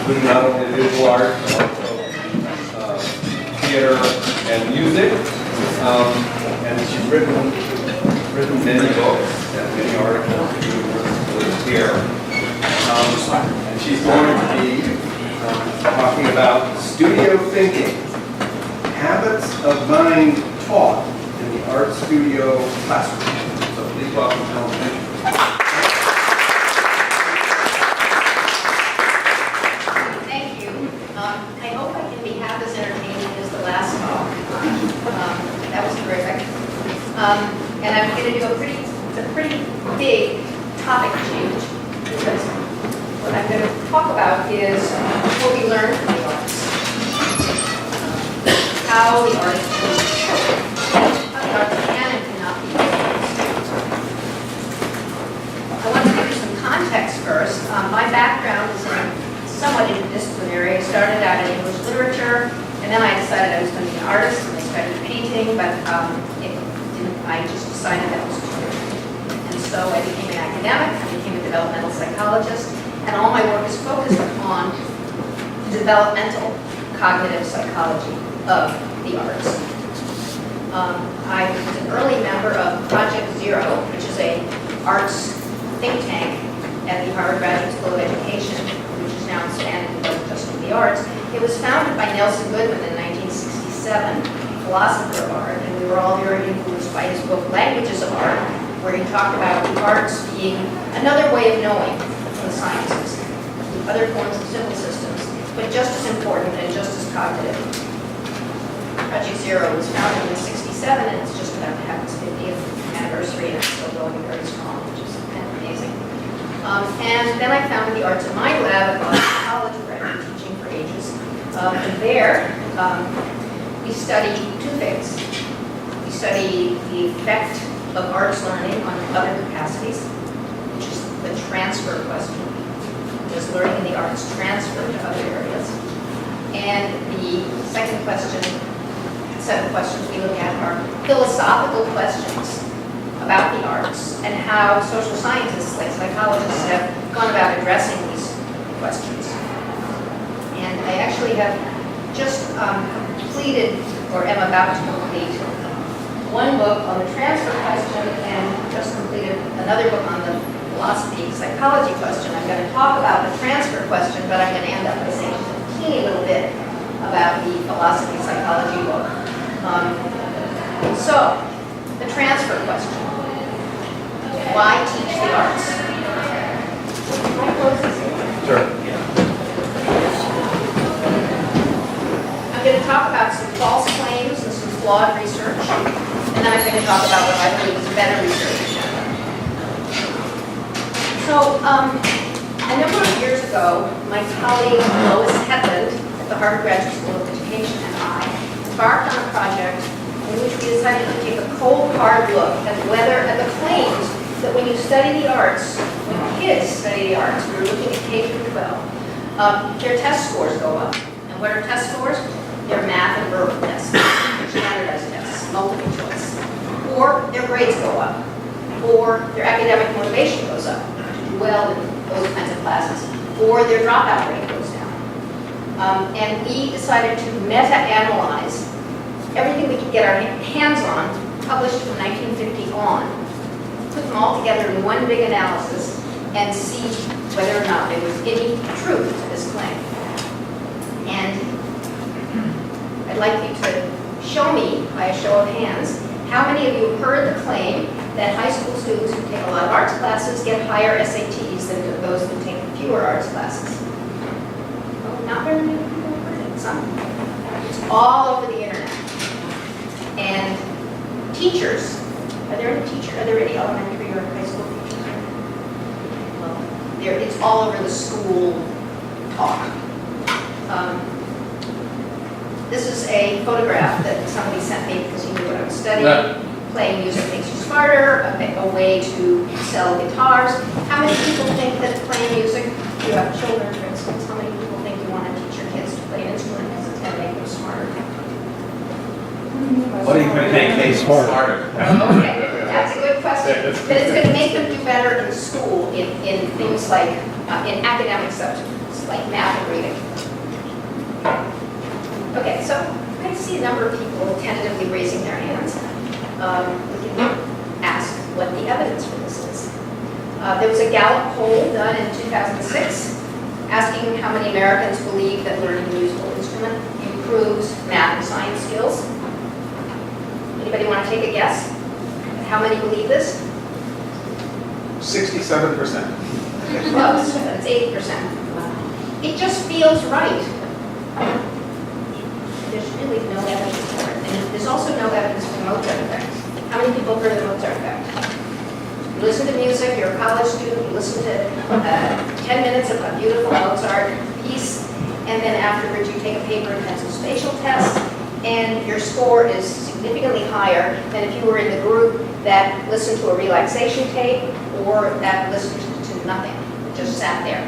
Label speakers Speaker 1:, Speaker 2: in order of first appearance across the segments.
Speaker 1: including not only visual art, but also theater and music. And she's written many books and many articles that you will hear. And she's going to be talking about studio thinking, habits of mind taught in the art studio classroom. So please welcome Helen Finch.
Speaker 2: Thank you. I hope I can be half as entertaining as the last talk. That was terrific. And I'm going to do a pretty big topic change, because what I'm going to talk about is what we learned from the arts, how the arts can and cannot be used. I want to give you some context first. My background is somewhat interdisciplinary. I started out in English literature, and then I decided I was going to be an artist, and I studied painting, but I just decided that was too different. And so I became an academic, I became a developmental psychologist, and all my work is focused on developmental cognitive psychology of the arts. I was an early member of Project Zero, which is an arts think tank at the Harvard Graduate School of Education, which is now expanded to just in the arts. It was founded by Nelson Goodman in 1967, philosopher of art, and we were all very influenced by his book, Languages of Art, where he talked about the arts being another way of knowing the sciences, other forms of simple systems, but just as important and just as cognitive. Project Zero was founded in '67, and it's just about to have its 50th anniversary, and it's still going very strong, which is kind of amazing. And then I founded the Arts and Mind Lab at Boston College, where I've been teaching for ages. And there, we study two things. We study the effect of arts learning on other capacities, which is the transfer question. Does learning in the arts transfer to other areas? And the second set of questions we look at are philosophical questions about the arts and how social scientists, like psychologists, have gone about addressing these questions. And I actually have just completed, or am about to complete, one book on the transfer question and just completed another book on the philosophy psychology question. I'm going to talk about the transfer question, but I'm going to end up by saying a teeny little bit about the philosophy psychology book. So, the transfer question. Why teach the arts?
Speaker 1: Sure.
Speaker 2: I'm going to talk about some false claims and some flawed research, and then I'm going to talk about what I believe is better research. So, a number of years ago, my colleague Lois Hetland at the Harvard Graduate School of Education and I embarked on a project in which we decided to take a cold, hard look at the claims that when you study the arts, when kids study the arts, we were looking at K through 12, their test scores go up. And what are test scores? They're math and verbal tests, standardized tests, multiple choice. Or their grades go up, or their academic motivation goes up to do well in those kinds of classes, or their dropout rate goes down. And we decided to meta-analyze everything we could get our hands on, published from 1950 on, put them all together in one big analysis, and see whether or not there was any truth to this claim. And I'd like you to show me, by a show of hands, how many of you have heard the claim that high school students who take a lot of arts classes get higher SATs than those who take fewer arts classes? Well, not very many people have heard it. Some. It's all over the internet. And teachers, are there any elementary or high school teachers? Well, it's all over the school talk. This is a photograph that somebody sent me because he knew what I was studying. Playing music makes you smarter, a way to sell guitars. How many people think that playing music, you have children for instance, how many people think you want to teach your kids to play an instrument because it's going to make them smarter?
Speaker 3: What do you think makes them smarter?
Speaker 2: Okay, that's a good question. But it's going to make them do better in school in things like in academic subjects. like math and reading. Okay, so I see a number of people tentatively raising their hands. We can ask what the evidence for this is. There was a Gallup poll done in 2006 asking how many Americans believe that learning a musical instrument improves math and science skills. Anybody want to take a guess? How many believe this?
Speaker 3: 67%.
Speaker 2: Close, that's 80%. It just feels right. There's really no evidence for it. And there's also no evidence for the Mozart effect. How many people have heard of the Mozart effect? You listen to music, you're a college student, you listen to 10 minutes of a beautiful Mozart piece, and then afterwards you take a paper and pencil spatial test, and your score is significantly higher than if you were in the group that listened to a relaxation tape or that listened to nothing, just sat there.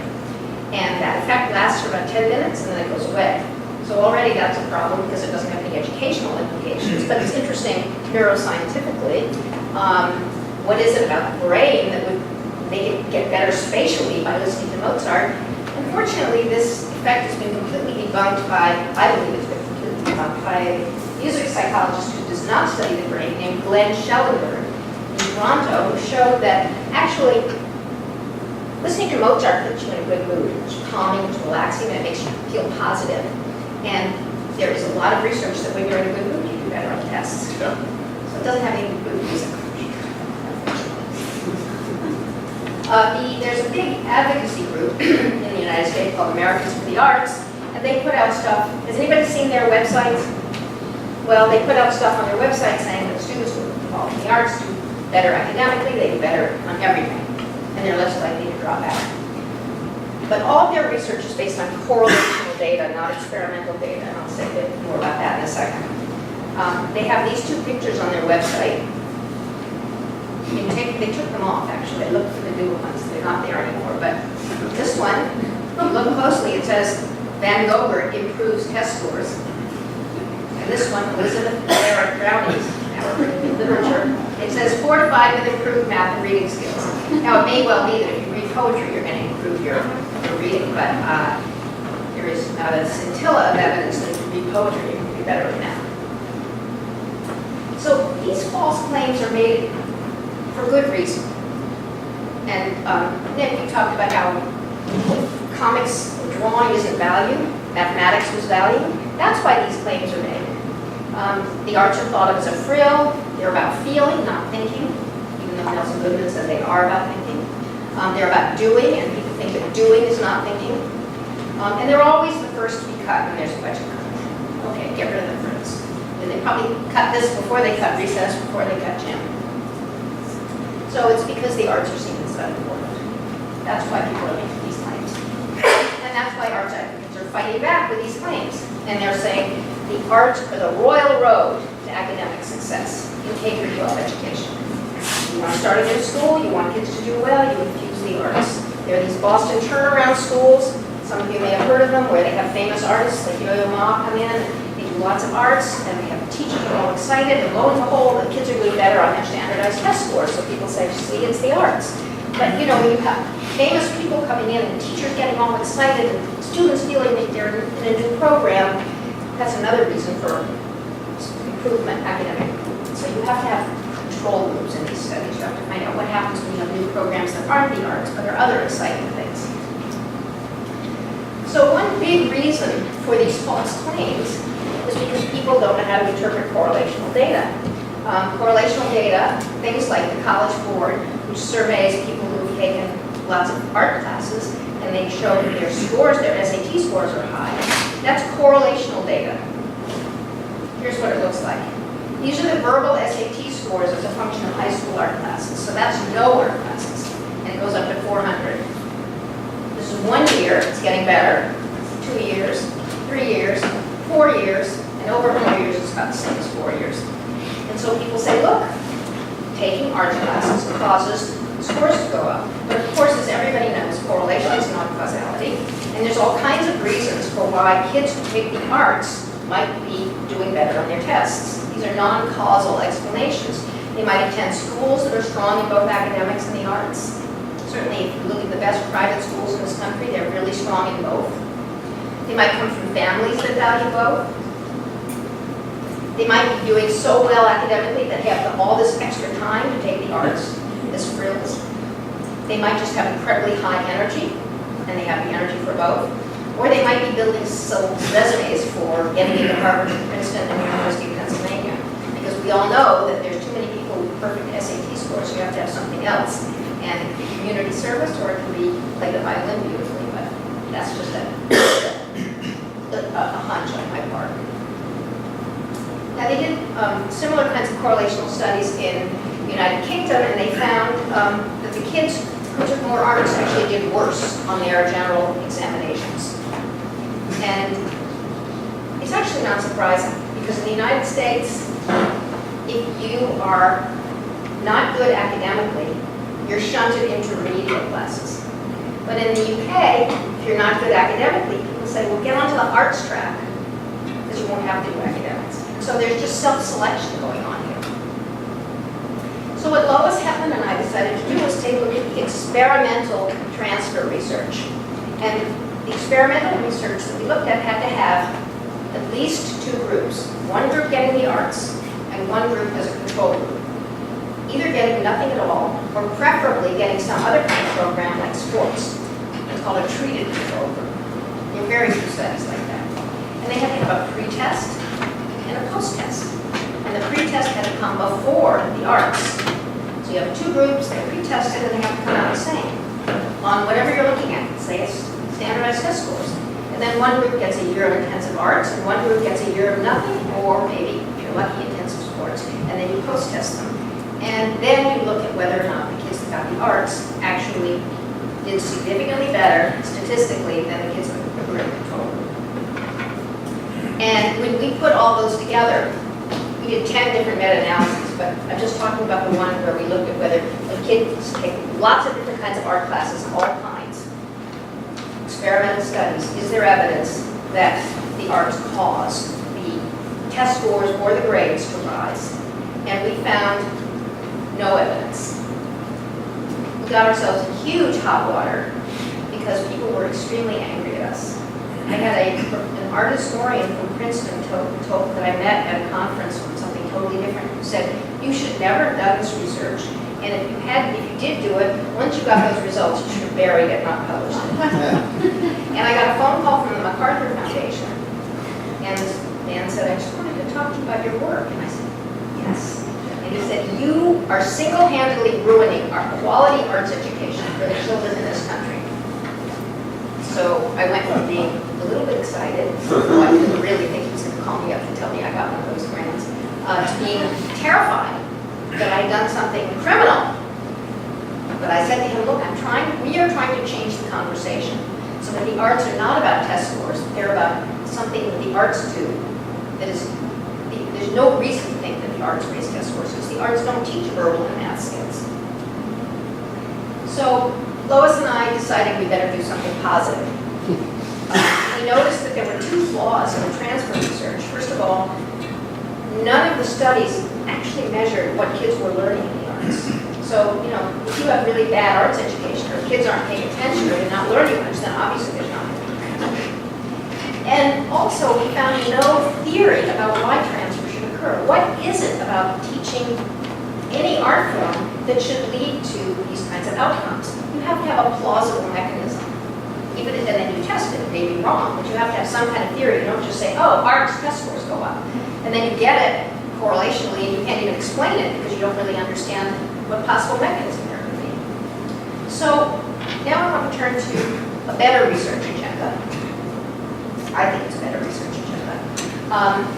Speaker 2: And that effect lasts for about 10 minutes and then it goes away. So already that's a problem because it doesn't have any educational implications, but it's interesting neuroscientifically. What is it about the brain that would make it get better spatially by listening to Mozart? Unfortunately, this effect has been completely debunked by, I believe it's been completely debunked by a music psychologist who does not study the brain named Glenn Schellenberg in Toronto, who showed that actually listening to Mozart puts you in a good mood. It's calming, it's relaxing, and it makes you feel positive. And there is a lot of research that when you're in a good mood, you do better on tests.
Speaker 3: Yeah.
Speaker 2: So it doesn't have any good music. There's a big advocacy group in the United States called Americans for the Arts, and they put out stuff. Has anybody seen their websites? Well, they put out stuff on their website saying that students who are involved in the arts do better academically, they do better on everything, and they're less likely to drop out. But all of their research is based on correlational data, not experimental data, and I'll say a bit more about that in a second. They have these two pictures on their website. They took them off, actually. I looked for the new ones. They're not there anymore. But this one, look closely. It says Van Gogh improves test scores. And this one, Elizabeth Barrett Brownie's, now we're in literature. It says 4 to 5 with improved math and reading skills. Now, it may well be that if you read poetry, you're going to improve your reading, but there is not a scintilla of evidence that if you read poetry, you can be better at math. So these false claims are made for good reason. And Nick, you talked about how comics or drawing isn't valued, mathematics was valued. That's why these claims are made. The arts are thought of as a frill. They're about feeling, not thinking, even though Nelson Goodman said they are about thinking. They're about doing, and people think that doing is not thinking. And they're always the first to be cut when there's a budget cut. Okay, get rid of the frills. And they probably cut this before they cut recess, before they cut gym. So it's because the arts are seen as that important. That's why people are making these claims. And that's why arts advocates are fighting back with these claims. And they're saying the arts are the royal road to academic success in K-12 education. You want to start a new school, you want kids to do well, you infuse the arts. There are these Boston turnaround schools. Some of you may have heard of them, where they have famous artists like Yo-Yo Ma come in, and they do lots of arts, and they have teachers are all excited, and lo and behold, the kids are doing better on their standardized test scores, so people say, see, it's the arts. But you know, when you have famous people coming in and teachers getting all excited and students feeling that they're in a new program, that's another reason for improvement, academic improvement. So you have to have control groups in these studies. You have to find out what happens when you have new programs that aren't the arts, but are other exciting things. So one big reason for these false claims is because people don't know how to interpret correlational data. Correlational data, things like the College Board, which surveys people who have taken lots of art classes, and they show that their scores, their SAT scores are high. That's correlational data. Here's what it looks like. These are the verbal SAT scores as a function of high school art classes. So that's no art classes, and it goes up to 400. This is 1 year, it's getting better. 2 years, 3 years, 4 years, and over 4 years, it's about the same as 4 years. And so people say, look, taking art classes causes scores to go up. But of course, as everybody knows, correlation is not causality. And there's all kinds of reasons for why kids who take the arts might be doing better on their tests. These are non-causal explanations. They might attend schools that are strong in both academics and the arts. Certainly, if you look at the best private schools in this country, they're really strong in both. They might come from families that value both. They might be doing so well academically that they have all this extra time to take the arts, this frills. They might just have incredibly high energy, and they have the energy for both. Or they might be building some resumes for getting into Harvard and Princeton and University of Pennsylvania. Because we all know that there's too many people with perfect SAT scores, so you have to have something else. And it could be community service, or it could be play the violin beautifully, but that's just a hunch on my part. Now, they did similar kinds of correlational studies in the United Kingdom, and they found that the kids who took more arts actually did worse on their general examinations. And it's actually not surprising, because in the United States, if you are not good academically, you're shunted into remedial classes. But in the UK, if you're not good academically, people say, well, get onto the arts track, because you won't have to do academics. So there's just self-selection going on here. So what Lois Hetman and I decided to do was take a look at the experimental transfer research. And the experimental research that we looked at had to have at least two groups. One group getting the arts, and one group as a control group. Either getting nothing at all, or preferably getting some other kind of program like sports. It's called a treated control group. There are very few studies like that. And they had to have a pre-test and a post-test. And the pre-test had to come before the arts. So you have two groups, they're pre-tested, and they have to come out the same on whatever you're looking at, say it's standardized test scores. And then one group gets a year of intensive arts, and one group gets a year of nothing, or maybe, if you're lucky, intensive sports, and then you post-test them. And then you look at whether or not the kids that got the arts actually did significantly better statistically than the kids that were in control group. And when we put all those together, we did 10 different meta-analyses, but I'm just talking about the one where we looked at whether the kids take lots of different kinds of art classes, all kinds, experimental studies. Is there evidence that the arts cause the test scores or the grades to rise? And we found no evidence. We got ourselves in huge hot water because people were extremely angry at us. I had an art historian from Princeton told that I met at a conference on something totally different, who said, you should never have done this research, and if you did do it, once you got those results, you should have buried it, not published it. And I got a phone call from the MacArthur Foundation, and this man said, I just wanted to talk to you about your work. And I said, yes. And he said, you are single-handedly ruining our quality arts education for the children in this country. So I went from being a little bit excited, though I didn't really think he was going to call me up and tell me I got one of those grants, to being terrified that I had done something criminal. But I said to him, look, we are trying to change the conversation so that the arts are not about test scores, they're about something that the arts do that is, there's no reason to think that the arts raise test scores, because the arts don't teach verbal and math skills. So Lois and I decided we better do something positive. We noticed that there were two flaws in the transfer research. First of all, none of the studies actually measured what kids were learning in the arts. So, if you have really bad arts education, or kids aren't paying attention, or they're not learning much, then obviously there's not going to be transfer. And also, we found no theory about why transfer should occur. What is it about teaching any art form that should lead to these kinds of outcomes? You have to have a plausible mechanism. Even if then you test it, it may be wrong, but you have to have some kind of theory. You don't just say, oh, arts test scores go up. And then you get it correlationally, and you can't even explain it because you don't really understand what possible mechanism there could be. So now I want to turn to a better research agenda. I think it's a better research agenda.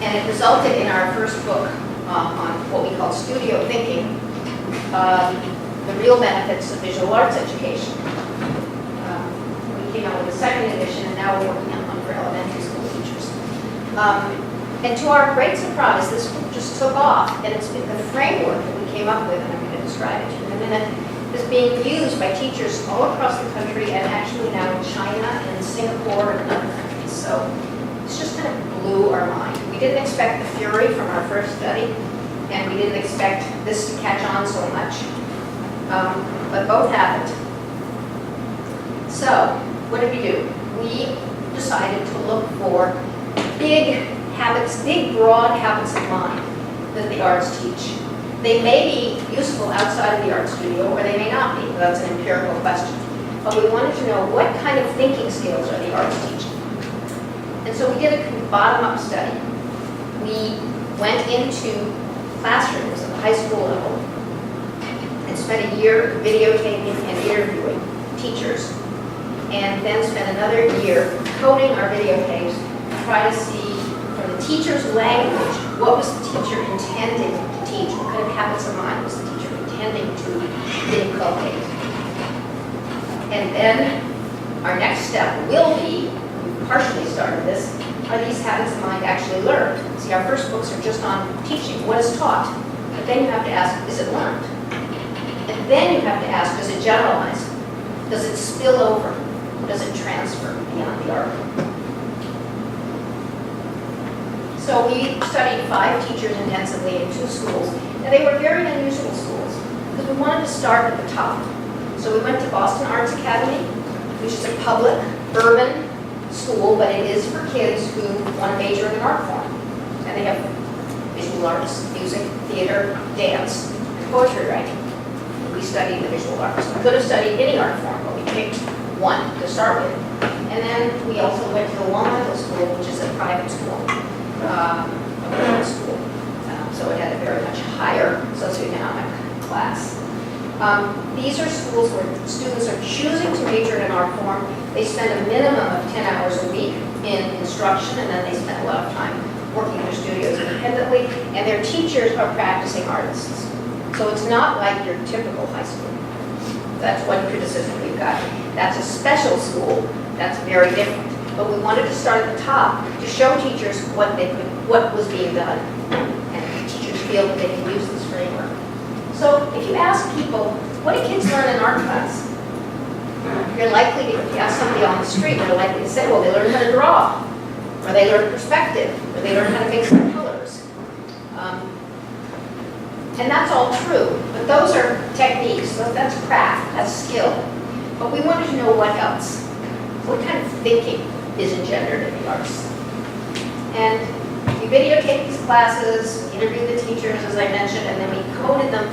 Speaker 2: And it resulted in our first book on what we call studio thinking, the real benefits of visual arts education. We came out with a second edition, and now we're working on one for elementary school teachers. And to our great surprise, this book just took off, and it's been the framework that we came up with, and I'm going to describe it to you in a minute, is being used by teachers all across the country, and actually now in China and Singapore and other countries. So it's just kind of blew our mind. We didn't expect the fury from our first study, and we didn't expect this to catch on so much. But both happened. So, what did we do? We decided to look for big habits, big broad habits of mind that the arts teach. They may be useful outside of the art studio, or they may not be. That's an empirical question. But we wanted to know what kind of thinking skills are the arts teaching. And so we did a bottom-up study. We went into classrooms at the high school level and spent a year videotaping and interviewing teachers, and then spent another year coding our videotapes to try to see from the teacher's language what was the teacher intending to teach, what kind of habits of mind was the teacher intending to inculcate. And then our next step will be, we partially started this, are these habits of mind actually learned? See, our first books are just on teaching, what is taught, but then you have to ask, is it learned? And then you have to ask, does it generalize? Does it spill over? Does it transfer beyond the art? So we studied 5 teachers intensively in 2 schools, and they were very unusual schools because we wanted to start at the top. So we went to Boston Arts Academy, which is a public, urban school, but it is for kids who want to major in an art form. And they have visual arts, music, theater, dance, and poetry writing. We studied the visual arts. We could have studied any art form, but we picked one to start with. And then we also went to the Longmeadow School, which is a private school, a private school. So it had a very much higher socioeconomic class. These are schools where students are choosing to major in an art form. They spend a minimum of 10 hours a week in instruction, and then they spend a lot of time working in their studios independently, and their teachers are practicing artists. So it's not like your typical high school. That's one criticism we've got. That's a special school. That's very different. But we wanted to start at the top to show teachers what was being done, and teachers feel that they can use this framework. So if you ask people, what do kids learn in art class? You're likely to, if you ask somebody on the street, they're likely to say, well, they learn how to draw, or they learn perspective, or they learn how to mix the colors. And that's all true, but those are techniques, that's craft, that's skill. But we wanted to know what else. What kind of thinking is engendered in the arts? And we videotaped these classes, interviewed the teachers, as I mentioned, and then we coded them.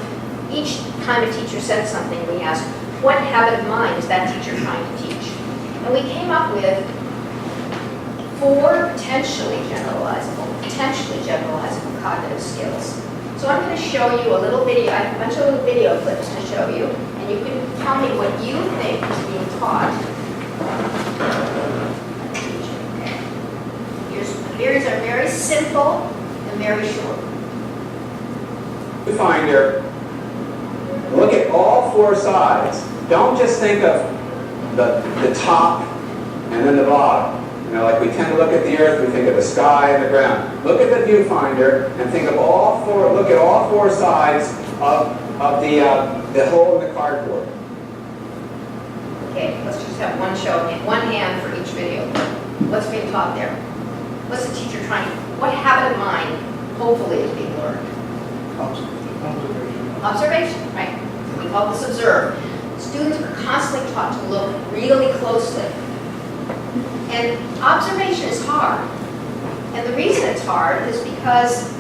Speaker 2: Each time a teacher said something, we asked, what habit of mind is that teacher trying to teach? And we came up with 4 potentially generalizable cognitive skills. So I'm going to show you a little video, I have a bunch of little video clips to show you, and you can tell me what you think is being taught. The videos are very simple and very short.
Speaker 3: Finder, look at all 4 sides. Don't just think of the top and then the bottom. You know, like we tend to look at the earth, we think of the sky and the ground. Look at the viewfinder and think of look at all 4 sides of the hole in the cardboard.
Speaker 2: Okay, let's just have one show, one hand for each video. What's being taught there? What's the teacher trying, what habit of mind hopefully is being learned? Observation, right? We call this observe. Students are constantly taught to look really closely. And observation is hard. And the reason it's hard is because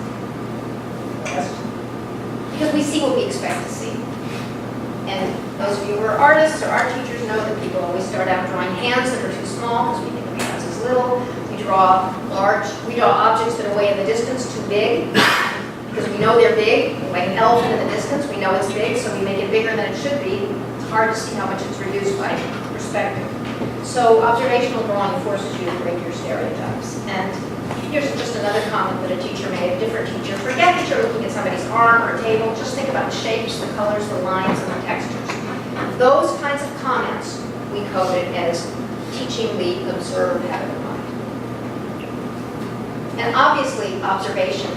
Speaker 2: we see what we expect to see. And those of you who are artists or art teachers know that people always start out drawing hands that are too small because we think of hands as little. We draw objects that are way in the distance too big because we know they're big. Like an elephant in the distance, we know it's big, so we make it bigger than it should be. It's hard to see how much it's reduced by perspective. So observational drawing forces you to break your stereotypes. And here's just another comment that a teacher made, a different teacher. Forget that you're looking at somebody's arm or table. Just think about the shapes, the colors, the lines, and the textures. Those kinds of comments we coded as teaching the observed habit of mind. And obviously, observation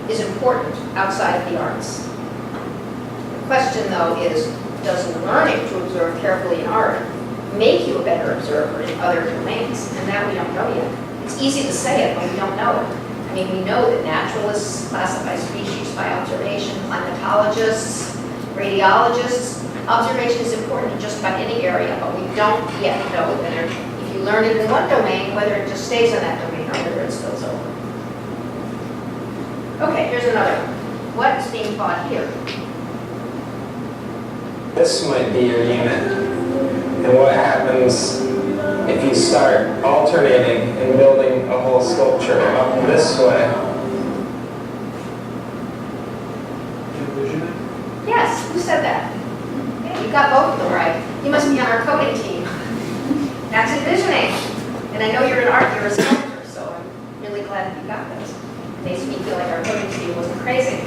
Speaker 2: is important outside of the arts. The question, though, is, does learning to observe carefully in art make you a better observer in other domains? And that we don't know yet. It's easy to say it, but we don't know it. I mean, we know that naturalists classify species by observation, climatologists, radiologists. Observation is important in just about any area, but we we don't yet know whether, if you learn it in one domain, whether it just stays in that domain or whether it spills over. Okay, here's another one. What is being taught here?
Speaker 4: This might be your unit. And what happens if you start alternating and building a whole sculpture up this way?
Speaker 2: Yes, who said that? Yeah, you got both of them right. You must be on our coding team. That's envisioning. And I know you're an art, you're a sculptor, so I'm really glad that you got those. It makes me feel like our coding team wasn't crazy.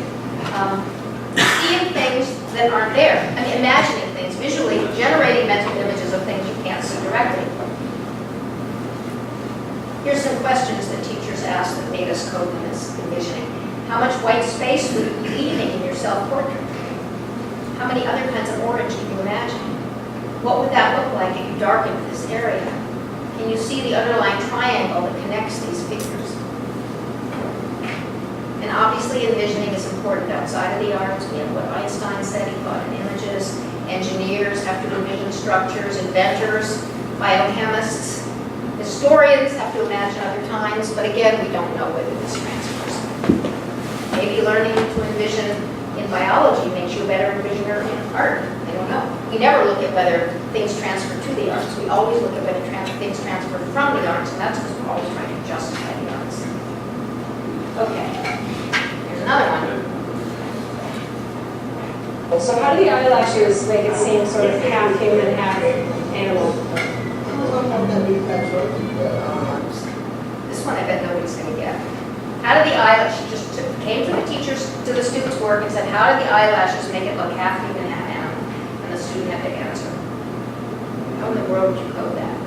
Speaker 2: Seeing things that aren't there. I mean, imagining things, visually generating mental images of things you can't see directly. Here's some questions that teachers asked that made us code them as envisioning. How much white space would you be leaving in your self-portrait? How many other kinds of orange can you imagine? What would that look like if you darkened this area? Can you see the underlying triangle that connects these figures? And obviously envisioning is important outside of the arts. We have what Einstein said, he thought in images. Engineers have to envision structures, inventors, biochemists, historians have to imagine other times, but again, we don't know whether this transfers. Maybe learning to envision in biology makes you a better envisioner in art. I don't know. We never look at whether things transfer to the arts. We always look at whether things transfer from the arts, and that's because we're always trying to justify the arts. Okay, here's another one.
Speaker 5: So how do the eyelashes make it seem sort of half human, half animal?
Speaker 2: This one I bet nobody's going to get. How did the eyelashes, just came to the teachers, to the students' work and said, how did the eyelashes make it look half human, half animal? And the student had to answer. How in the world would you code that?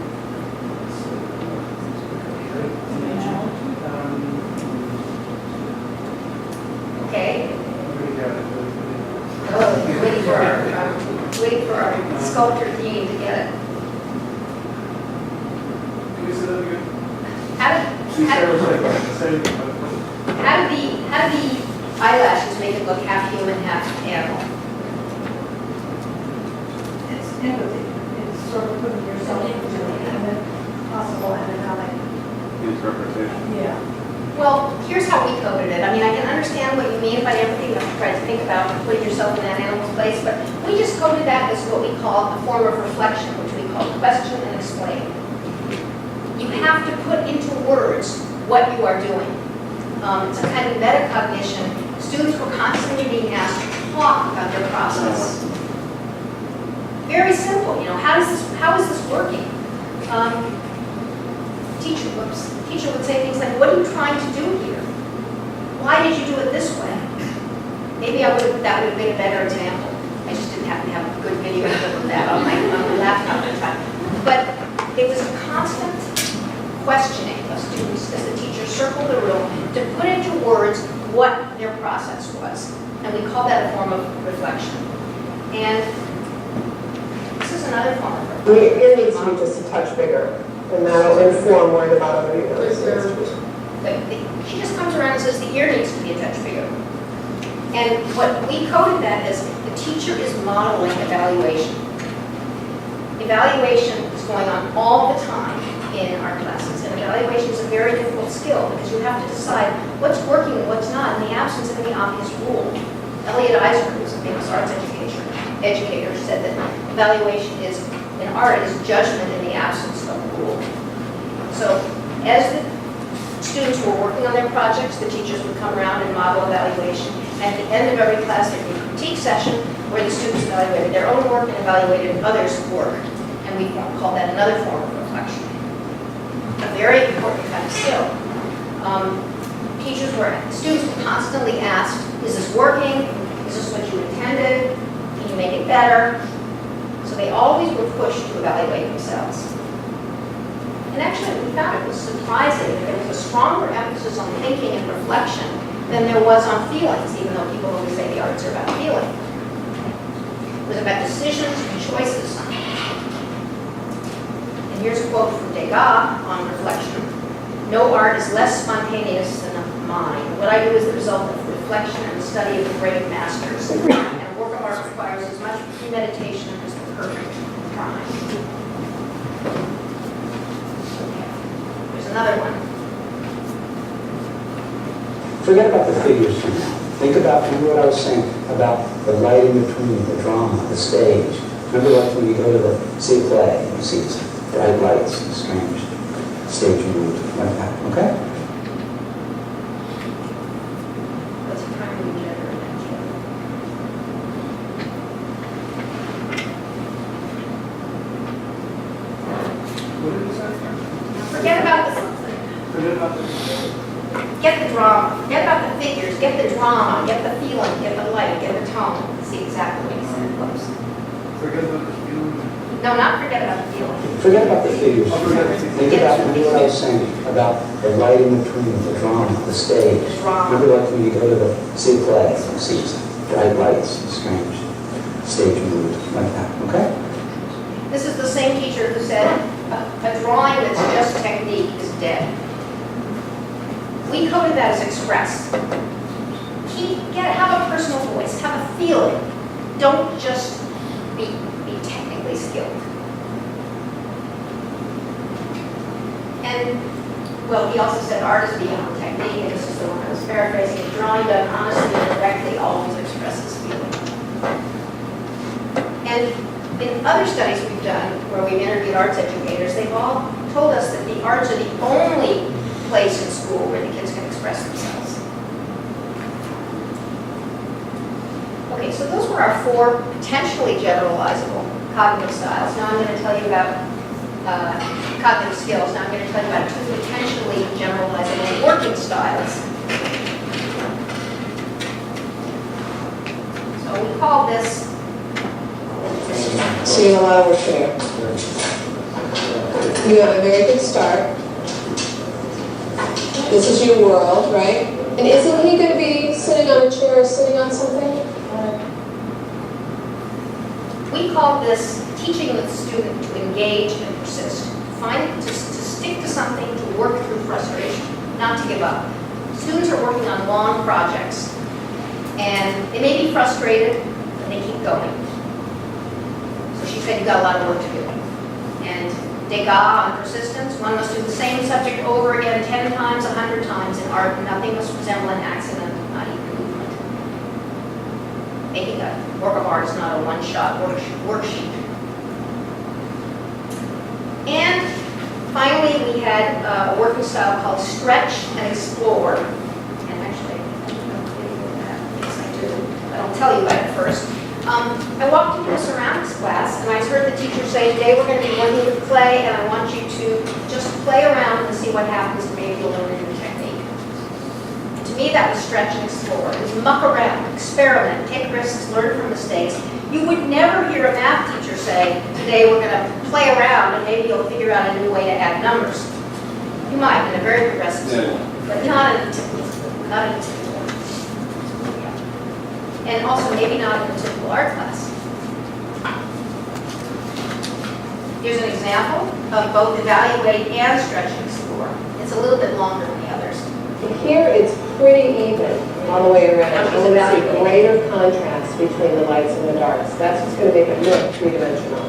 Speaker 2: Okay. Oh, waiting for our sculptor team to get it. How do the eyelashes make it look half human, half animal?
Speaker 6: It's empathy. It's sort of putting yourself into a possible anatomic.
Speaker 1: Interpretation.
Speaker 6: Yeah.
Speaker 2: Well, here's how we coded it. I mean, I can understand what you mean by empathy. You have to try to think about putting yourself in that animal's place, but we just coded that as what we call a form of reflection, which we call question and explain. You have to put into words what you are doing. It's a kind of metacognition. Students were constantly being asked to talk about their process. Very simple, you know, how is this working? Teacher would say things like, what are you trying to do here? Why did you do it this way? Maybe that would have been a better example. I just didn't happen to have a good video of that on my laptop at the time. But it was a constant questioning of students as the teacher circled the room to put into words what their process was. And we call that a form of reflection. And this is another form of reflection.
Speaker 5: It needs to be just a touch bigger, and that'll inform more about other universities.
Speaker 2: She just comes around and says the ear needs to be a touch bigger. And what we coded that as the teacher is modeling evaluation. Evaluation is going on all the time in our classes, and evaluation is a very difficult skill because you have to decide what's working and what's not in the absence of any obvious rule. Elliot Eisner, who's a famous arts educator, said that evaluation is, in art, is judgment in the absence of rule. So as the students were working on their projects, the teachers would come around and model evaluation. At the end of every class, there'd be a critique session where the students evaluated their own work and evaluated others' work. And we call that another form of reflection. A very important kind of skill. Students were constantly asked, is this working? Is this what you intended? Can you make it better? So they always were pushed to evaluate themselves. And actually, we found it was surprising that there was a stronger emphasis on thinking and reflection than there was on feelings, even though people always say the arts are about feeling. It was about decisions and choices. And here's a quote from Degas on reflection. No art is less spontaneous than the mind. What I do is the result of reflection and the study of the great masters. And a work of art requires as much premeditation as the perfect crime. another one.
Speaker 7: Forget about the figures for now. Think about, remember what I was saying about the lighting between the drama, the stage. Remember like when you go to see a play, and you see these bright lights and strange stage mood, like that, okay?
Speaker 2: What's a primary gender in that case?
Speaker 1: What did you say?
Speaker 2: Forget about the,
Speaker 1: Forget about this.
Speaker 2: get the drama, forget about the figures, get the drama, get the feeling, get the light, get the tone. See exactly what he said. Whoops.
Speaker 1: Forget about the feeling.
Speaker 2: No, not forget about the feeling.
Speaker 7: Forget about the figures.
Speaker 1: Oh, forget about the
Speaker 7: Think about, remember what I was saying about the lighting between the drama, the stage.
Speaker 2: The drama.
Speaker 7: Remember like when you go to see a play, and you see these bright lights and strange stage mood, like that, okay?
Speaker 2: This is the same teacher who said, a drawing that's just technique is dead. We coded that as express. Have a personal voice, have a feeling. Don't just be technically skilled. And, well, he also said art is beyond technique, and this is the one I was paraphrasing. A drawing done honestly and directly always expresses feeling. And in other studies we've done, where we've interviewed arts educators, they've all told us that the arts are the only place in school where the kids can express themselves. Okay, so those were our 4 potentially generalizable cognitive styles. Now I'm going to tell you about cognitive skills. Now I'm going to tell you about 2 potentially generalizable working styles. So we call this
Speaker 5: Seeing a lot of work there. You have a very good start. This is your world, right? And isn't he going to be sitting on a chair or sitting on something?
Speaker 2: We call this teaching the student to engage and persist. To stick to something, to work through frustration, not to give up. Students are working on long projects, and they may be frustrated, but they keep going. So she said, you've got a lot of work to do. And Degas on persistence, one must do the same subject over again 10 times, 100 times. In art, nothing must resemble an accident, not even movement. Making a work of art is not a one-shot worksheet. And finally, we had a working style called stretch and explore. And actually, yes, I do. But I'll tell you about it first. I walked into a ceramics class, and I heard the teacher say, today we're going to be working with clay, and I want you to just play around and see what happens, and maybe you'll learn a new technique. To me, that was stretch and explore. It was muck around, experiment, take risks, learn from mistakes. You would never hear a math teacher say, today we're going to play around, and maybe you'll figure out a new way to add numbers. You might, in a very progressive school, but not in a typical school, not in a typical one. And also maybe not in a typical art class. Here's an example of both evaluate and stretch and explore. It's a little bit longer than the others.
Speaker 5: Here it's pretty even all the way around. And then see greater contrast between the lights and the darks. That's what's going to make it look three-dimensional.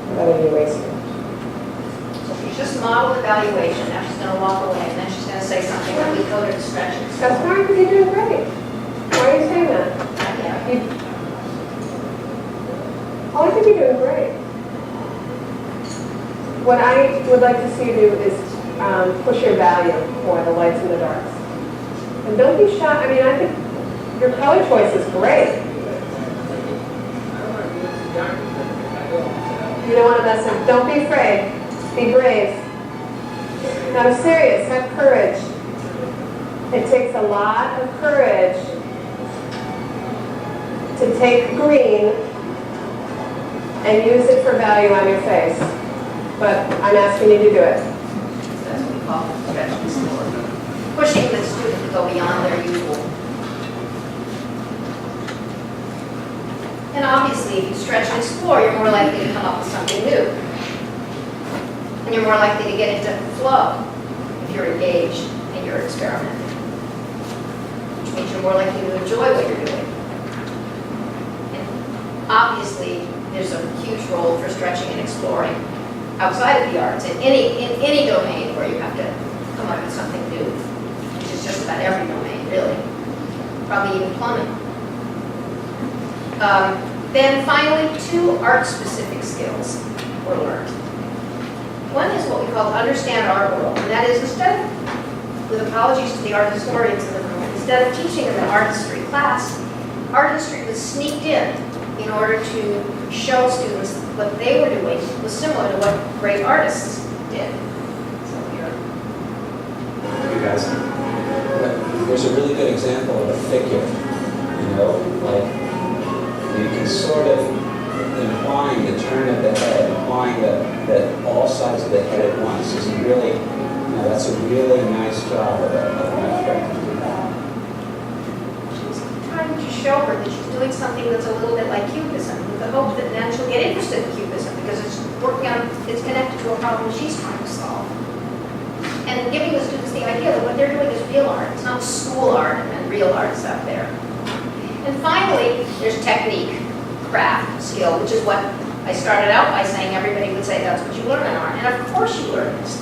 Speaker 5: How about an eraser?
Speaker 2: So if you just model evaluation, now she's going to walk away, and then she's going to say something that we coded as stretch and explore.
Speaker 5: That's fine, because you're doing great. Why are you saying that? Oh, I think you're doing great. What I would like to see you do is push your value for the lights and the darks. And don't be shy. I mean, I think your color choice is great. You don't want to mess up. Don't be afraid. Be brave. No, I'm serious. Have courage. It takes a lot of courage to take green and use it for value on your face. But I'm asking you to do it.
Speaker 2: That's what we call stretch and explore. Pushing the student to go beyond their usual. And obviously, if you stretch and explore, you're more likely to come up with something new. And you're more likely to get into flow if you're engaged and you're experimenting. Which means you're more likely to enjoy what you're doing. And obviously, there's a huge role for stretching and exploring outside of the arts, in any domain where you have to come up with something new, which is just about every domain, really, probably even plumbing. Then finally, 2 art-specific skills were learned. One is what we call understand our world, and that is instead of, with apologies to the art historians in the room, instead of teaching them an art history class, art history was sneaked in order to show students what they were doing was similar to what great artists did. So here.
Speaker 7: You guys, there's a really good example of a figure, like you can sort of implying the turn of the head, implying that all sides of the head at once is really, that's a really nice job of my friend.
Speaker 2: Trying to show her that she's doing something that's a little bit like cubism, with the hope that then she'll get interested in cubism because it's connected to a problem she's trying to solve. And giving the students the idea that what they're doing is real art. It's not school art and real art's out there. And finally, there's technique, craft, skill, which is what I started out by saying everybody would say that's what you learn in art. And of course you learn this.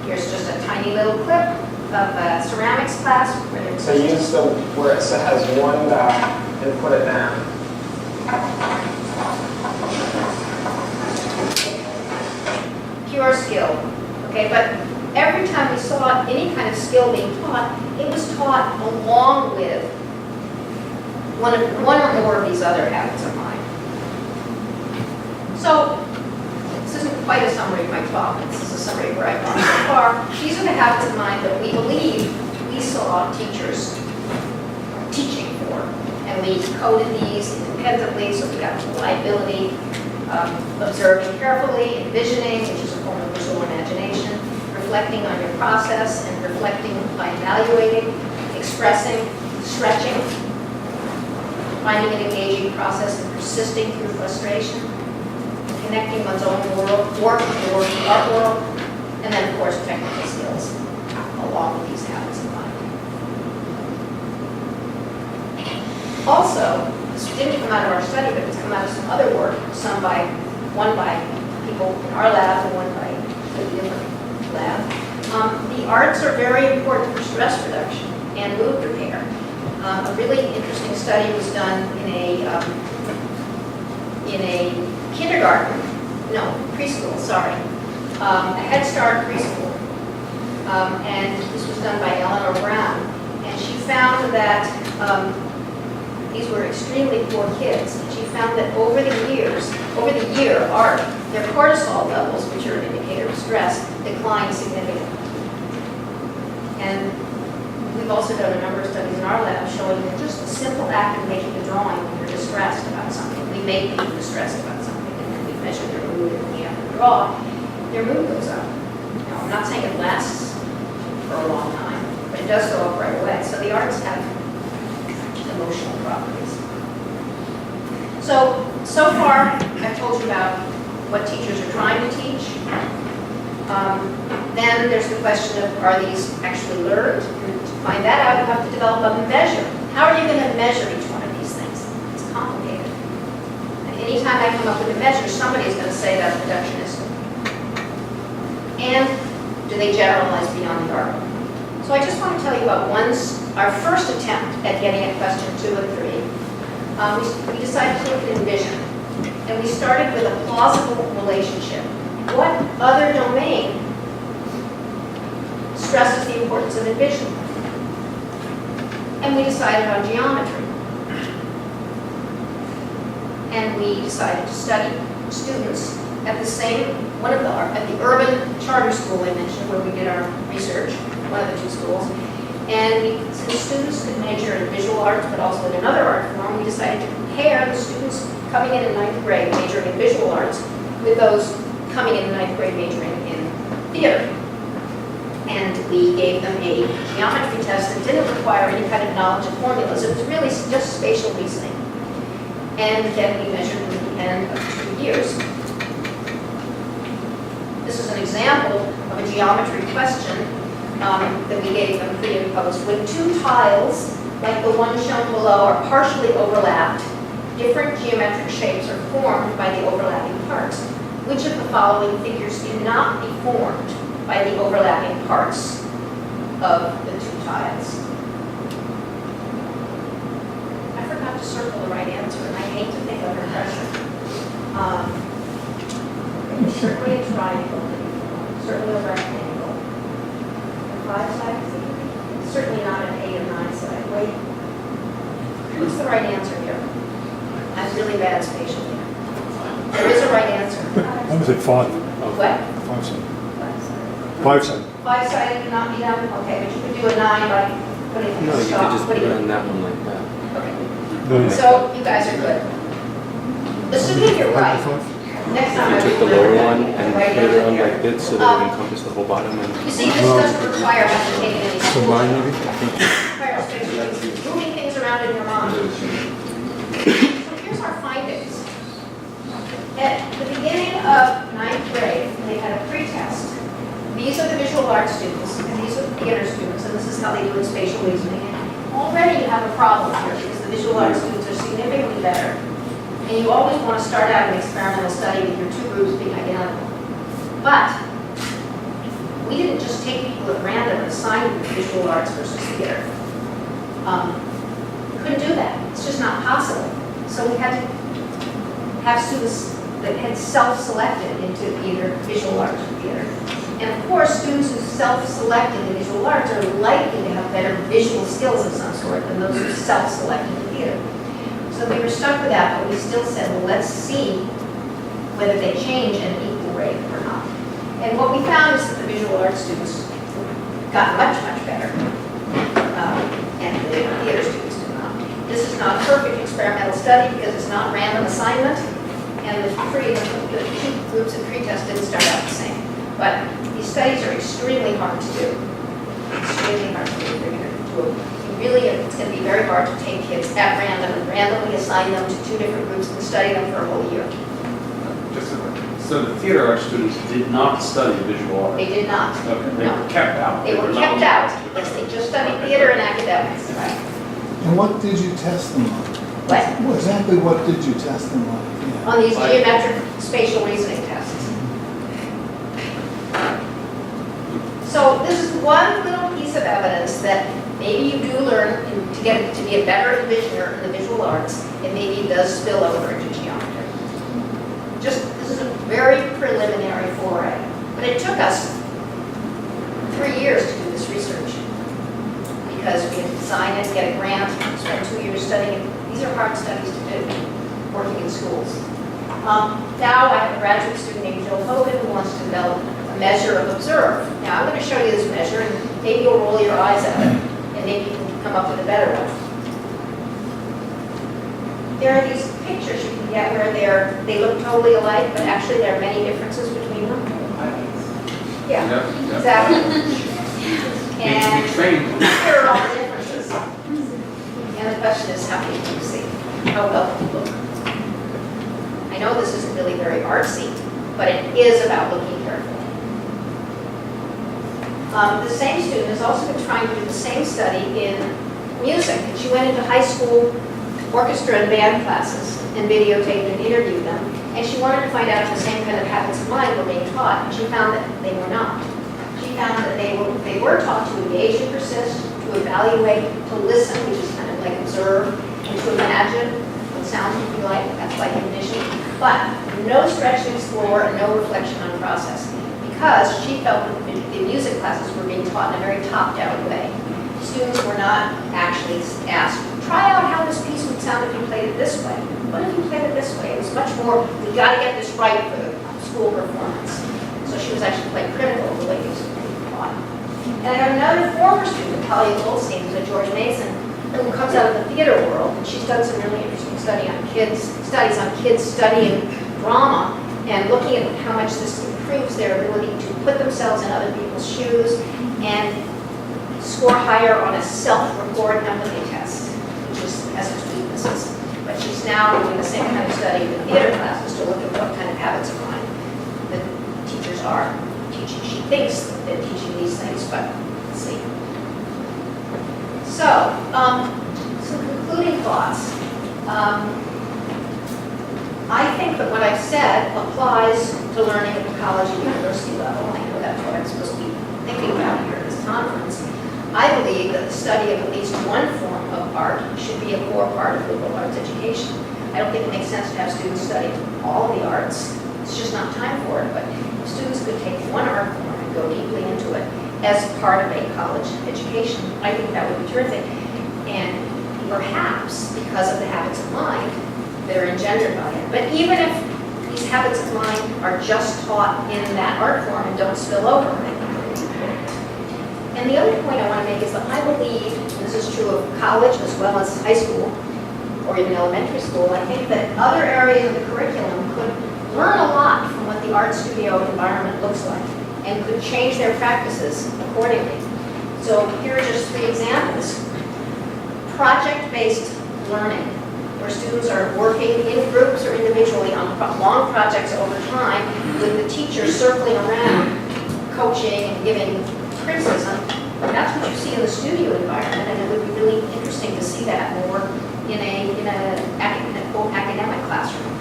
Speaker 2: Here's just a tiny little clip of a ceramics class.
Speaker 4: So use the where it has one dot and put it down.
Speaker 2: Pure skill, okay? But every time we saw any kind of skill being taught, it was taught along with one or more of these other habits of mind. So this isn't quite a summary of my talk. This is a summary of where I've gone so far. These are the habits of mind that we believe we saw teachers teaching for. And we coded these independently, so we got reliability, observing carefully, envisioning, which is a form of visual imagination, reflecting on your process and reflecting by evaluating, expressing, stretching, finding an engaging process and persisting through frustration, connecting one's own work with the work of the art world, and then, of course, technical skills along with these habits of mind. Also, this didn't come out of our study, but it's come out of some other work, one by people in our lab and one by a different lab. The arts are very important for stress reduction and mood repair. A really interesting study was done in a preschool, a Head Start preschool. And this was done by Eleanor Brown. And she found that these were extremely poor kids. And she found that over the year, their cortisol levels, which are an indicator of stress, declined significantly. And we've also done a number of studies in our lab showing that just the simple act of making a drawing when you're distressed about something, we make people distressed about something, and then we measure their mood, and we have to draw, their mood goes up. Now, I'm not saying it lasts for a long time, but it does go up right away. So the arts have emotional properties. So far, I've told you about what teachers are trying to teach. Then there's the question of, are these actually learned? And to find that out, you have to develop a measure. How are you going to measure each one of these things? It's complicated. And anytime I come up with a measure, somebody is going to say that's reductionistic. And do they generalize beyond the art? So I just want to tell you about our first attempt at getting at question 2 and 3. We decided to look at envision. And we started with a plausible relationship. What other domain stresses the importance of envision? And we decided on geometry. And we decided to study students at the urban charter school I mentioned, where we did our research, one of the 2 schools. And since students could major in visual arts, but also in another art form, we decided to compare the students coming in 9th grade majoring in visual arts with those coming in 9th grade majoring in theater. And we gave them a geometry test that didn't require any kind of knowledge of formulas. It was really just spatial reasoning. And then we measured them at the end of 2 years. This is an example of a geometry question that we gave them pre and post. When 2 tiles, like the one shown below, are partially overlapped, different geometric shapes are formed by the overlapping parts. which of the following figures cannot be formed by the overlapping parts of the two tiles? I forgot to circle the right answer, and I hate to think under pressure. It's certainly a triangle, certainly a rectangle. A 5-sided, certainly not an 8 or 9-sided. Wait, what's the right answer here? I'm really bad spatially. There is a right answer.
Speaker 8: I would say 5.
Speaker 2: What?
Speaker 8: 5 side. 5 side.
Speaker 2: 5-sided cannot be done? Okay, but you could do a 9 by putting
Speaker 9: No,
Speaker 2: a
Speaker 9: you
Speaker 2: stop.
Speaker 9: could just
Speaker 2: What
Speaker 9: put
Speaker 2: do
Speaker 9: it
Speaker 2: you-
Speaker 9: on that one like that.
Speaker 2: Okay.
Speaker 8: No,
Speaker 2: So you guys are good. Assuming you're right,
Speaker 8: 5.
Speaker 2: next time I
Speaker 9: You took the
Speaker 2: remember
Speaker 9: lower
Speaker 2: that,
Speaker 9: one
Speaker 2: you
Speaker 9: and
Speaker 2: write
Speaker 9: put it
Speaker 2: down
Speaker 9: on
Speaker 2: here.
Speaker 9: like this so that it encompasses the whole bottom and.
Speaker 2: You see, this doesn't require us to take any
Speaker 8: So
Speaker 2: school.
Speaker 8: 9 maybe?
Speaker 2: Requires basically moving things around in your mind. So here's our findings. At the beginning of 9th grade, they had a pretest. These are the visual arts students, and these are the theater students, and this is how they do in spatial reasoning. Already you have a problem here, because the visual arts students are significantly better. And you always want to start out an experimental study with your two groups being identical. But we didn't just take people at random and assign them to visual arts versus theater. Couldn't do that. It's just not possible. So we had to have students that had self-selected into either visual arts or theater. And of course, students who self-select in visual arts are likely to have better visual skills of some sort than those who self-select in theater. So we were stuck with that, but we still said, well, let's see whether they change at an equal rate or not. And what we found is that the visual arts students got much, much better, and the theater students did not. This is not a perfect experimental study because it's not random assignment, and the two groups of pretest didn't start out the same. But these studies are extremely hard to do. Extremely hard to do. It's going to be very hard to take kids at random and randomly assign them to two different groups and study them for a whole year.
Speaker 1: So the theater arts students did not study visual art?
Speaker 2: They did not.
Speaker 1: Okay, they
Speaker 2: No.
Speaker 1: were kept out.
Speaker 2: They were kept out. Yes, they just studied theater and academics. Right.
Speaker 10: And what did you test them on?
Speaker 2: What?
Speaker 10: Exactly what did you test them on? Yeah.
Speaker 2: On these geometric spatial reasoning tests. So this is one little piece of evidence that maybe you do learn to get to be a better envisioner in the visual arts, and maybe it does spill over into geometry. Just, this is a very preliminary foray. But it took us 3 years to do this research because we had to design it, get a grant, spend 2 years studying it. These are hard studies to do, working in schools. Now I have a graduate student named Jill Hogan who wants to develop a measure of observe. Now I'm going to show you this measure, and maybe you'll roll your eyes at it, and maybe you can come up with a better one. There are these pictures you can get where they look totally alike, but actually there are many differences between them. Yeah,
Speaker 1: Yep.
Speaker 2: exactly.
Speaker 1: Need to
Speaker 2: And
Speaker 1: be trained.
Speaker 2: here are all the differences. And the question is, how can you see? How well can you look? I know this isn't really very artsy, but it is about looking carefully. The same student has also been trying to do the same study in music. And she went into high school orchestra and band classes and videotaped and interviewed them. And she wanted to find out if the same kind of habits of mind were being taught. And she found that they were not. She found that they were taught to engage and persist, to evaluate, to listen, which is kind of like observe, and to imagine what sounds would be like. That's like envision. But no stretch to explore and no reflection on process. Because she felt that the music classes were being taught in a very top-down way. Students were not actually asked, try out how this piece would sound if you played it this way. What if you played it this way? It was much more, we got to get this right for the school performance. So she was actually quite critical of the way these were being taught. And I have another former student, Talia Goldstein, who's at George Mason, who comes out of the theater world, and she's done some really interesting studies on kids studying drama and looking at how much this improves their ability to put themselves in other people's shoes and score higher on a self-report empathy test, which has its weaknesses. But she's now doing the same kind of study in theater classes to look at what kind of habits of mind the teachers are teaching. She thinks that they're teaching these things, but let's see. So, some concluding thoughts. I think that what I've said applies to for learning at the college and university level, and I know that's what I'm supposed to be thinking about here at this conference, I believe that the study of at least one form of art should be a core part of liberal arts education. I don't think it makes sense to have students study all of the arts. It's just not time for it, but if students could take one art form and go deeply into it as part of a college education, I think that would be terrific. And perhaps because of the habits of mind that are engendered by it. But even if these habits of mind are just taught in that art form and don't spill over, and the other point I want to make is that I believe, and this is true of college as well as high school or even elementary school, I think that other areas of the curriculum could learn a lot from what the art studio environment looks like and could change their practices accordingly. So here are just 3 examples. Project-based learning, where students are working in groups or individually on long projects over time with the teacher circling around, coaching and giving criticism. That's what you see in the studio environment, and it would be really interesting to see that more in a quote, academic classroom.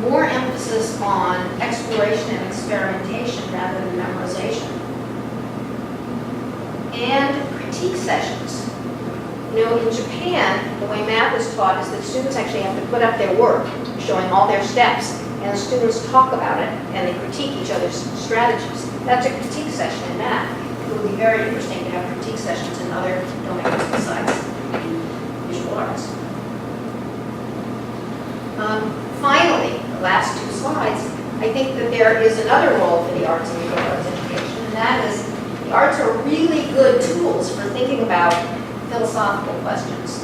Speaker 2: More emphasis on exploration and experimentation rather than memorization. And critique sessions. You know, in Japan, the way math is taught is that students actually have to put up their work, showing all their steps, and the students talk about it, and they critique each other's strategies. That's a critique session in math. It would be very interesting to have critique sessions in other domains besides visual arts. Finally, the last 2 slides, I think that there is another role for the arts in liberal arts education, and that is the arts are really good tools for thinking about philosophical questions.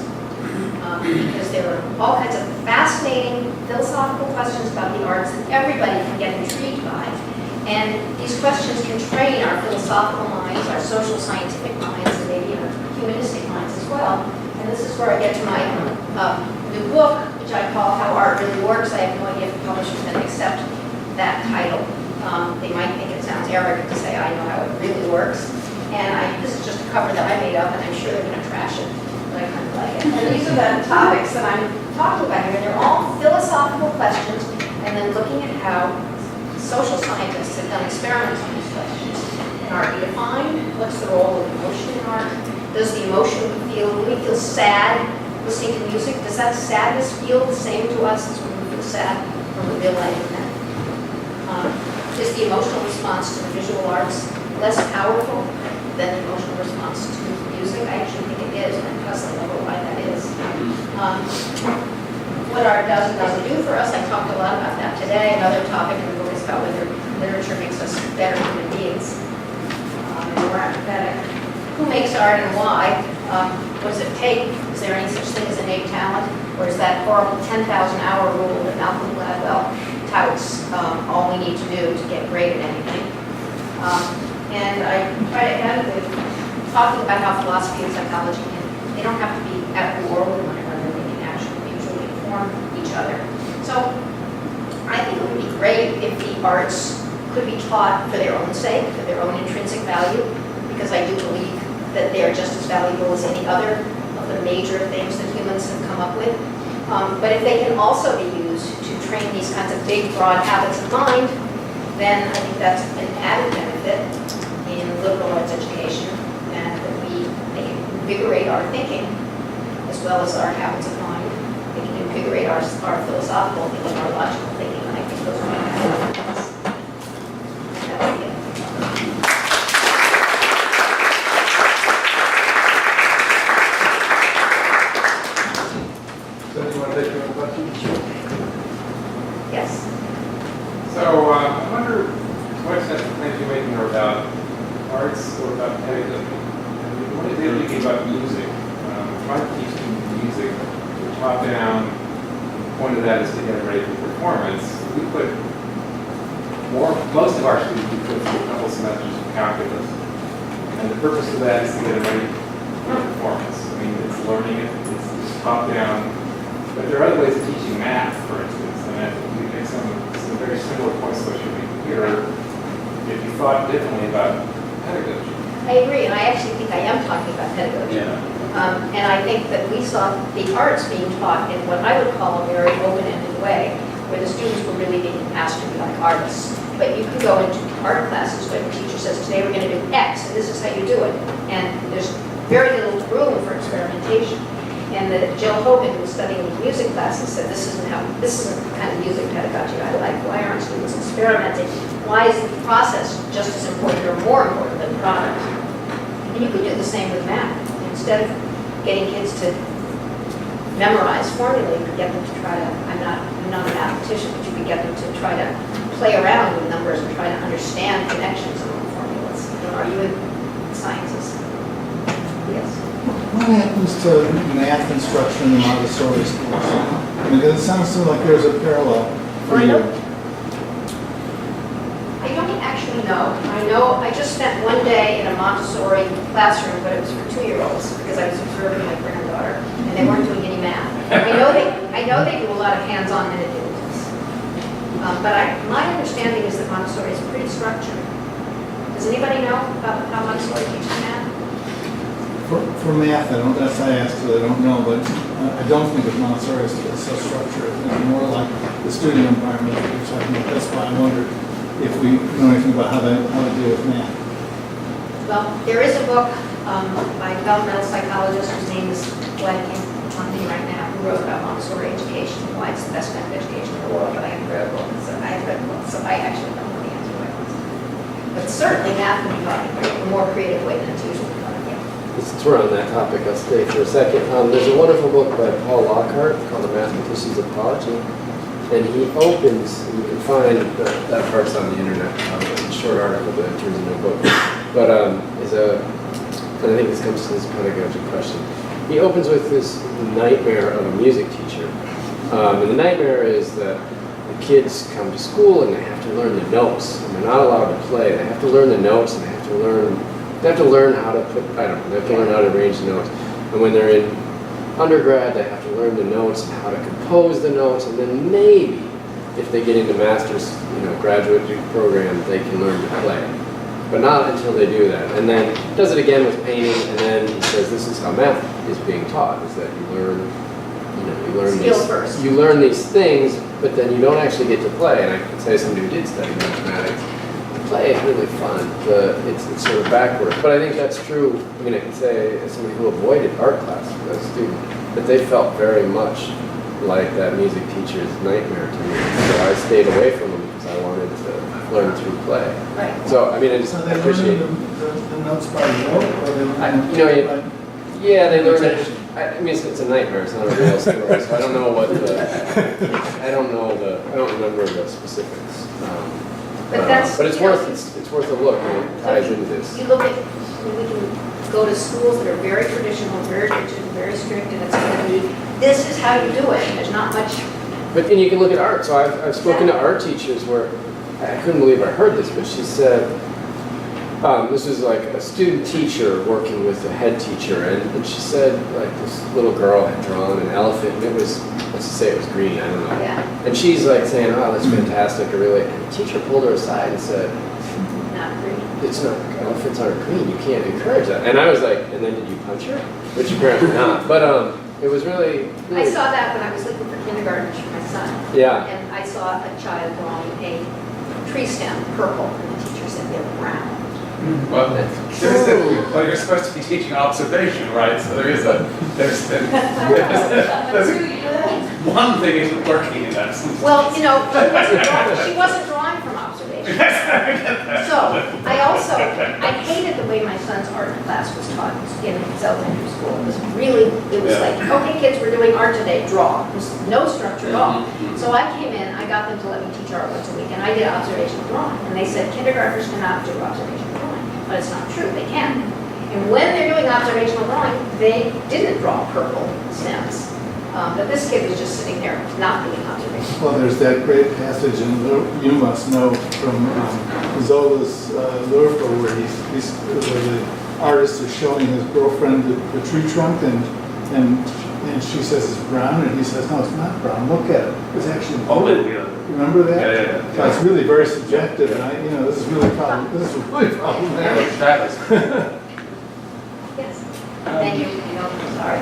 Speaker 2: Because there are all kinds of fascinating philosophical questions about the arts that everybody can get intrigued by. And these questions can train our philosophical minds, our social scientific minds, and maybe our humanistic minds as well. And this is where I get to my new book, which I call How Art Really Works. I have no idea if the publisher is going to accept that title. They might think it sounds arrogant to say I know how it really works. And this is just a cover that I made up, and I'm sure they're going to trash it, but I kind of like it. And these are the topics that I'm talking about here. They're all philosophical questions, and then looking at how social scientists have done experiments on these questions. Can art be defined? What's the role of emotion in art? Does the emotion when we feel sad listening to music, does that sadness feel the same to us as when we feel sad from a real life event? Is the emotional response to the visual arts less powerful than the emotional response to music? I actually think it is, and I'm puzzling over why that is. What art does and doesn't do for us, I talked a lot about that today. Another topic in the book is about whether literature makes us better human beings and more empathetic. Who makes art and why? What does it take? Is there any such thing as innate talent? Or is that horrible 10,000-hour rule that Malcolm Gladwell touts all we need to do to get great at anything? And I try to end with talking about how philosophy and psychology they don't have to be at war with one another. They can actually mutually inform each other. So I think it would be great if the arts could be taught for their own sake, for their own intrinsic value, because I do believe that they are just as valuable as any other of the major things that humans have come up with. But if they can also be used to train these kinds of big, broad habits of mind, then I think that's an added benefit in liberal arts education, and that they can invigorate our thinking as well as our habits of mind. They can invigorate our philosophical thinking, our logical thinking, and I think those are my benefits. That's it.
Speaker 11: So do you want to take your question?
Speaker 2: Yes.
Speaker 11: So I wonder to what extent the claims you're making are about arts or about pedagogy. I mean, one idea thinking about music. Trying to teach students music, the top down, the point of that is to get them ready for performance. We put most of our students we put through a couple semesters of calculus. And the purpose of that is to get them ready for performance. I mean, it's learning it, it's top down. But there are other ways of teaching math, for instance, and I think we make some very similar points to what you're making here if you thought differently about pedagogy.
Speaker 2: I agree, and I actually think I am talking about pedagogy.
Speaker 11: Yeah.
Speaker 2: And I think that we saw the arts being taught in what I would call a very open-ended way, where the students were really being asked to be like artists. But you can go into art classes where the teacher says, today we're going to do X, and this is how you do it. And there's very little room for experimentation. And Jill Hogan, who was studying music classes, said, this isn't the kind of music pedagogy I like. Why aren't students experimenting? Why is the process just as important or more important than the product? And you could do the same with math. Instead of getting kids to memorize formulae, you could get them to try to, I'm not a mathematician, but you could get them to try to play around with numbers and try to understand connections among formulas. Are you in sciences? Yes.
Speaker 10: What happens to math instruction in Montessori schools? I mean, it sounds to me like there's a parallel for
Speaker 2: I
Speaker 10: you.
Speaker 2: don't actually know. I just spent one day in a Montessori classroom, but it was for 2-year-olds because I was observing my granddaughter, and they weren't doing any math. I know they do a lot of hands-on manipulatives, but my understanding is that Montessori is pretty structured. Does anybody know about how Montessori teaches math?
Speaker 10: For math, that's I asked because I don't know, but I don't think of Montessori as so structured. It's more like the studio environment that you're talking about. That's why I wondered if we know anything about how to deal with math.
Speaker 2: Well, there is a book by a developmental psychologist whose name is blanking on me right now, who wrote about Montessori education, why it's the best kind of education in the world, but I haven't read a book, so I haven't read the book, so I actually don't know the answer to my question. But certainly math can be taught in a more creative way than it's usually taught.
Speaker 9: Since we're on that topic, I'll stay for a second. There's a wonderful book by Paul Lockhart called The Mathematicians of Polity. And he opens, and you can find that part's on the internet, it's a short article that turns into a book. But and I think this comes to this pedagogy question. He opens with this nightmare of a music teacher. And the nightmare is that the kids come to school and they have to learn the notes. And they're not allowed to play. They have to learn the notes and they have to learn how to put, they have to learn how to arrange the notes. And when they're in undergrad, they have to learn the notes and how to compose the notes, and then maybe, if they get into master's, graduate program, they can learn to play. But not until they do that. And then does it again with painting, and then he says this is how math is being taught, is that you learn these things, but then you don't actually get to play. And I can say somebody who did study mathematics, play is really fun. It's sort of backward. But I think that's true. I mean, I can say as somebody who avoided art class as a student, that they felt very much like that music teacher's nightmare to me. So I stayed away from them because I wanted to learn through play.
Speaker 2: Right.
Speaker 9: So I mean, I just
Speaker 10: So they
Speaker 9: appreciate.
Speaker 10: learn the notes by rote, or they learn
Speaker 9: Yeah, they learn it. I mean, it's a nightmare. It's not a real story, so I don't know I don't remember the specifics. But it's worth a look. And it ties into this.
Speaker 2: You look at, we can go to schools that are very traditional, very rigid, very strict, and it's going to be, this is how you do it. There's not much.
Speaker 9: But and you can look at art. So I've spoken to art teachers where I couldn't believe I heard this, but she said this was like a student teacher working with a head teacher, and she said like this little girl had drawn an elephant, and it was, let's just say it was green, I don't know.
Speaker 2: Yeah.
Speaker 9: And she's like saying, oh, that's fantastic, or really. And the teacher pulled her aside and said,
Speaker 2: Not green.
Speaker 9: it's not, elephants aren't green, you can't encourage that. And I was like, and then did you punch her? Which apparently not. But it was really.
Speaker 2: I saw that when I was looking for kindergartners for my son.
Speaker 9: Yeah.
Speaker 2: And I saw a child drawing a tree stem purple, and the teacher said they were brown.
Speaker 1: Well, you're supposed to be teaching observation, right? So there's one thing isn't working in that sense.
Speaker 2: Well, she wasn't drawing from observation. So I hated the way my son's art class was taught in his elementary school. It was like, okay, kids, we're doing art today, draw. There was no structure at all. So I came in, I got them to let me teach art once a week, and I did observational drawing. And they said, kindergartners cannot do observational drawing. But it's not true, they can. And when they're doing observational drawing, they didn't draw purple stems. But this kid was just sitting there not doing observation.
Speaker 10: Well, there's that great passage, and you must know, from Zola's Lurfa, where where the artist is showing his girlfriend the tree trunk, and she says it's brown, and he says, no, it's not brown. Look at it. It's actually blue.
Speaker 1: Yeah.
Speaker 10: Remember that?
Speaker 1: Yeah.
Speaker 10: So it's really very subjective, and this is really problematic.
Speaker 2: Yes. Thank you. Sorry.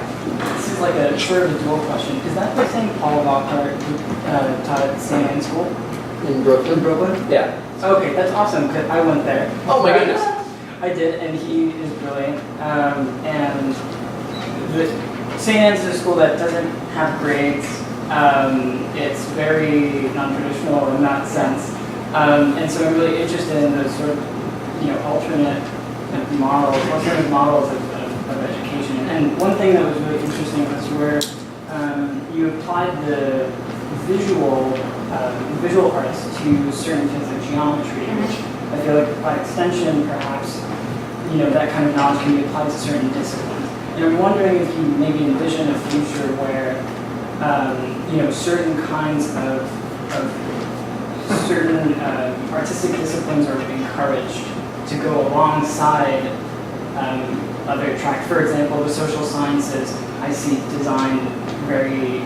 Speaker 12: This is like a sort of a dual question. Is that the same Paul Lockhart who taught at the CNN school?
Speaker 9: In Brooklyn?
Speaker 12: In Brooklyn?
Speaker 9: Yeah.
Speaker 12: Okay, that's awesome, because I went there.
Speaker 9: Oh my goodness.
Speaker 12: I did, and he is brilliant. And St. Anne's is a school that doesn't have grades. It's very non-traditional in that sense. And so I'm really interested in those sort of, alternate models, alternative models of education. And one thing that was really interesting was where you applied the visual arts to certain things like geometry, which I feel like by extension, perhaps, that kind of knowledge can be applied to certain disciplines. And I'm wondering if you maybe envision a future where, certain kinds of certain artistic disciplines are encouraged to go alongside other tracks. For example, the social sciences, I see design very,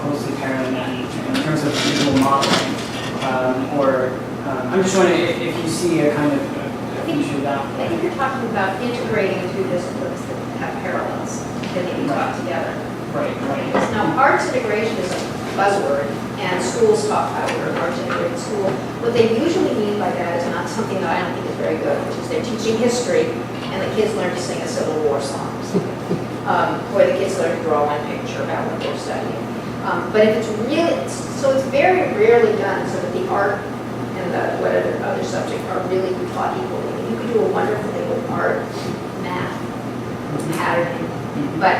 Speaker 12: closely parallel in terms of visual modeling. I'm just wondering if you see a kind of a future that
Speaker 2: I
Speaker 12: way.
Speaker 2: think you're talking about integrating two disciplines that have parallels, that can be taught together.
Speaker 12: Right.
Speaker 2: Now, arts integration is a buzzword, and schools talk about we're an arts integrated school. What they usually mean by that is not something that I don't think is very good, which is they're teaching history, and the kids learn to sing a Civil War song. Or the kids learn to draw one picture about what they're studying. But if it's really, so it's very rarely done so that the art and the whatever other subject are really taught equally. I mean, you could do a wonderful thing with art, math, patterning, but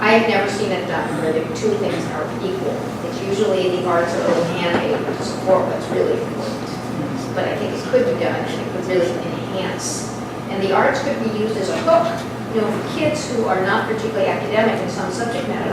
Speaker 2: I have never seen it done where the two things are equal. It's usually the arts are a little hand-aid to support what's really important. But I think it could be done, and it could really enhance. And the arts could be used as a hook, for kids who are not particularly academic in some subject matter.